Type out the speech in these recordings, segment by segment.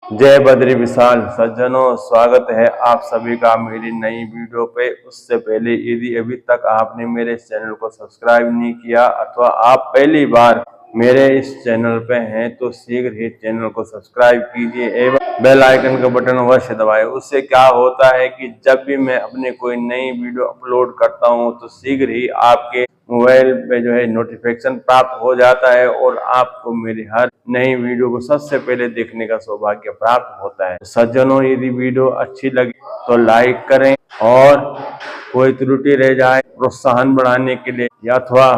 जय बद्री विशाल। सज्जनों, स्वागत है आप सभी का मेरी नई वीडियो पे। उससे पहले यदि अभी तक आपने मेरे चैनल को सब्सक्राइब नहीं किया अथवा आप पहली बार मेरे इस चैनल पे हैं तो शीघ्र ही चैनल को सब्सक्राइब कीजिए एवं बेल आइकन का बटन अवश्य दबाएं। उससे क्या होता है कि जब भी मैं अपने कोई नई वीडियो अपलोड करता हूं तो शीघ्र ही आपके मोबाइल पे नोटिफिकेशन प्राप्त हो जाता है और आपको मेरी हर नई वीडियो को सबसे पहले देखने का सौभाग्य प्राप्त होता है। सज्जनों, यदि वीडियो अच्छी लगी तो लाइक करें और कोई त्रुटि रह जाए प्रोत्साहन बढ़ाने के लिए या अथवा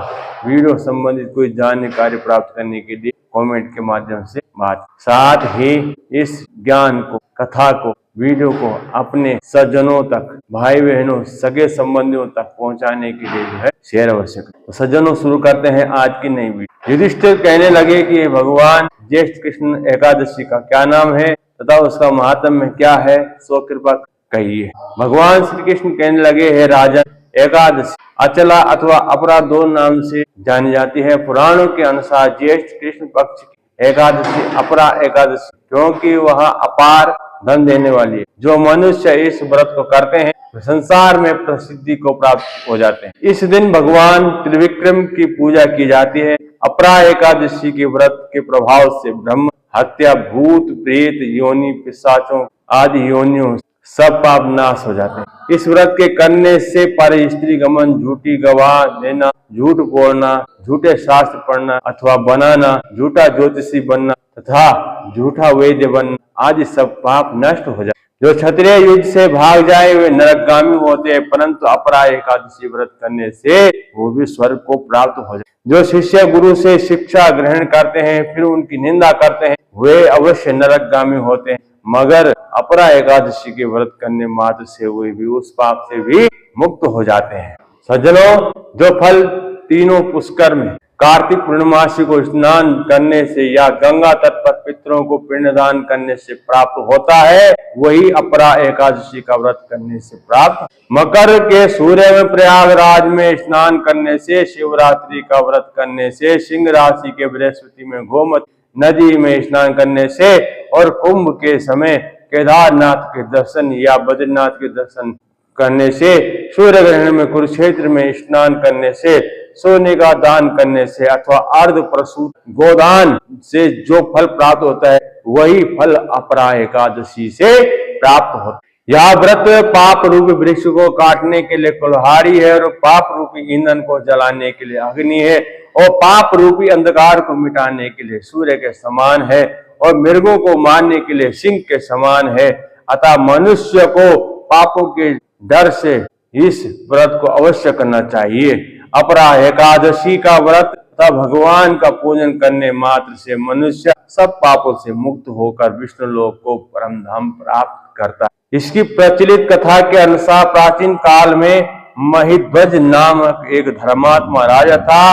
वीडियो संबंधित कोई जानकारी प्राप्त करने के लिए कमेंट के माध्यम से बात। साथ ही इस ज्ञान को, कथा को, वीडियो को अपने सज्जनों तक, भाई बहनों, सगे संबंधियों तक पहुंचाने के लिए शेयर अवश्य करें। तो सज्जनों, शुरू करते हैं आज की नई वीडियो। युधिष्ठिर कहने लगे कि भगवान ज्येष्ठ कृष्ण एकादशी का क्या नाम है तथा उसका महात्म्य क्या है, सो कृपा कहिए। भगवान श्री कृष्ण कहने लगे, हे राजन, एकादशी अचला अथवा अपरा दो नाम से जानी जाती है। पुराणों के अनुसार ज्येष्ठ कृष्ण पक्ष की एकादशी अपरा एकादशी क्योंकि वह अपार धन देने वाली है। जो मनुष्य इस व्रत को करते हैं संसार में प्रसिद्धि को प्राप्त हो जाते हैं। इस दिन भगवान त्रिविक्रम की पूजा की जाती है। अपरा एकादशी के व्रत के प्रभाव से ब्रह्म हत्या, भूत प्रेत योनि, पिशाचों आदि योनियों सब पाप नाश हो जाते हैं। इस व्रत के करने से पर स्त्री गमन, झूठी गवाह देना, झूठ बोलना, झूठे शास्त्र पढ़ना अथवा बनाना, झूठा ज्योतिषी बनना तथा झूठा वैद्य बनना आदि सब पाप नष्ट हो जाते। जो क्षत्रिय युद्ध से भाग जाए वे नरकगामी होते हैं, परंतु अपरा एकादशी व्रत करने से वो भी स्वर्ग को प्राप्त हो जाए। जो शिष्य गुरु से शिक्षा ग्रहण करते हैं फिर उनकी निंदा करते हैं वे अवश्य नरकगामी होते हैं, मगर अपरा एकादशी के व्रत करने मात्र से वे भी उस पाप से भी मुक्त हो जाते हैं। सज्जनों, जो फल तीनों पुष्कर में कार्तिक पूर्णिमासी को स्नान करने से या गंगा तट पर पितरों को पिंडदान करने से प्राप्त होता है वही अपरा एकादशी का व्रत करने से प्राप्त। मकर के सूर्य में प्रयागराज में स्नान करने से, शिवरात्रि का व्रत करने से, सिंह राशि के बृहस्पति में गोमती नदी में स्नान करने से और कुंभ के समय केदारनाथ के दर्शन या बद्रीनाथ के दर्शन करने से, सूर्य ग्रहण में कुरुक्षेत्र में स्नान करने से, सोने का दान करने से अथवा अर्ध प्रसूत गोदान से जो फल प्राप्त होता है वही फल अपरा एकादशी से प्राप्त होता है। यह व्रत पाप रूपी वृक्ष को काटने के लिए कुल्हाड़ी है और पाप रूपी ईंधन को जलाने के लिए अग्नि है और पाप रूपी अंधकार को मिटाने के लिए सूर्य के समान है और मृगों को मारने के लिए सिंह के समान है। अतः मनुष्य को पापों के डर से इस व्रत को अवश्य करना चाहिए। अपरा एकादशी का व्रत तथा भगवान का पूजन करने मात्र से मनुष्य सब पापों से मुक्त होकर विष्णु लोक को परम धाम प्राप्त करता है। इसकी प्रचलित कथा के अनुसार प्राचीन काल में महिध्वज नामक एक धर्मात्मा राजा था।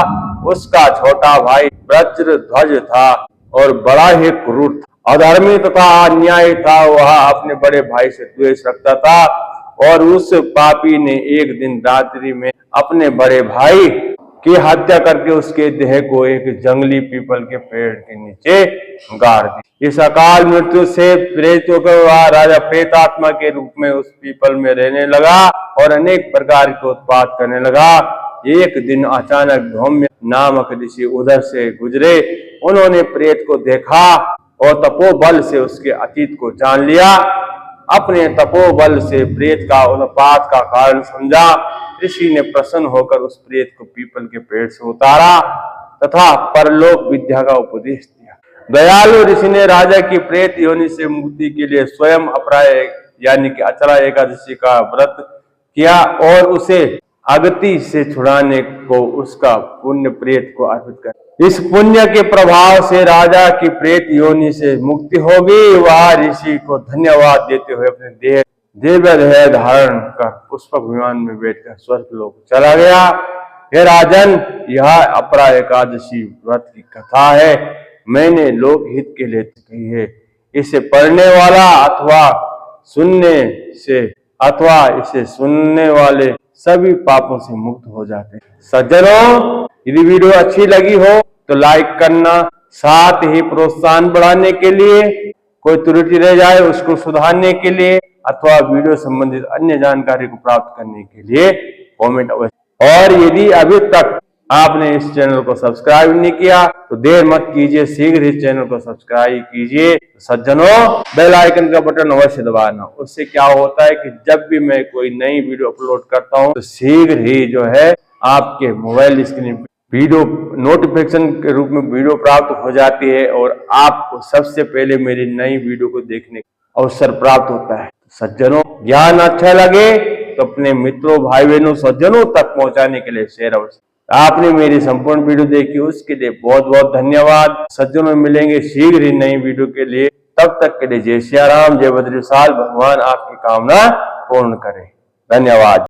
उसका छोटा भाई वज्रध्वज था और बड़ा ही क्रूर था, अधर्मी तथा अन्यायी था। वह अपने बड़े भाई से द्वेष रखता था और उस पापी ने एक दिन रात्रि में अपने बड़े भाई की हत्या करके उसके देह को एक जंगली पीपल के पेड़ के नीचे गाड़ दी। इस अकाल मृत्यु से प्रेरित होकर वह राजा प्रेतात्मा के रूप में उस पीपल में रहने लगा और अनेक प्रकार के उत्पात करने लगा। एक दिन अचानक धौम्य नामक ऋषि उधर से गुजरे। उन्होंने प्रेत को देखा और तपोबल से उसके अतीत को जान लिया। अपने तपोबल से प्रेत का उत्पात का कारण समझा। ऋषि ने प्रसन्न होकर उस प्रेत को पीपल के पेड़ से उतारा तथा परलोक विद्या का उपदेश दिया। दयालु ऋषि ने राजा की प्रेत योनि से मुक्ति के लिए स्वयं अपरा यानी कि अचला एकादशी का व्रत किया और उसे अगति से छुड़ाने को उसका पुण्य प्रेत को अर्पित कर। इस पुण्य के प्रभाव से राजा की प्रेत योनि से मुक्ति होगी। वह ऋषि को धन्यवाद देते हुए अपने दिव्य देह धारण कर पुष्पक विमान में बैठकर स्वर्ग लोक चला गया। हे राजन, यह अपरा एकादशी व्रत की कथा है। मैंने लोक हित के लिए कही है। इसे पढ़ने वाला अथवा इसे सुनने वाले सभी पापों से मुक्त हो जाते हैं। सज्जनों, यदि वीडियो अच्छी लगी हो तो लाइक करना, साथ ही प्रोत्साहन बढ़ाने के लिए कोई त्रुटि रह जाए उसको सुधारने के लिए अथवा वीडियो संबंधित अन्य जानकारी को प्राप्त करने के लिए कमेंट अवश्य। और यदि अभी तक आपने इस चैनल को सब्सक्राइब नहीं किया तो देर मत कीजिए, शीघ्र इस चैनल को सब्सक्राइब कीजिए। सज्जनों, बेल आइकन का बटन अवश्य दबाना। उससे क्या होता है कि जब भी मैं कोई नई वीडियो अपलोड करता हूं तो शीघ्र ही जो है आपके मोबाइल स्क्रीन पर वीडियो नोटिफिकेशन के रूप में वीडियो प्राप्त हो जाती है और आपको सबसे पहले मेरी नई वीडियो को देखने का अवसर प्राप्त होता है। सज्जनों, ज्ञान अच्छा लगे तो अपने मित्रों, भाई बहनों, सज्जनों तक पहुंचाने के लिए शेयर अवश्य। आपने मेरी संपूर्ण वीडियो देखी उसके लिए बहुत बहुत धन्यवाद। सज्जनों, मिलेंगे शीघ्र ही नई वीडियो के लिए। तब तक के लिए जय सिया राम, जय बद्री विशाल। भगवान आपकी कामना पूर्ण करे। धन्यवाद।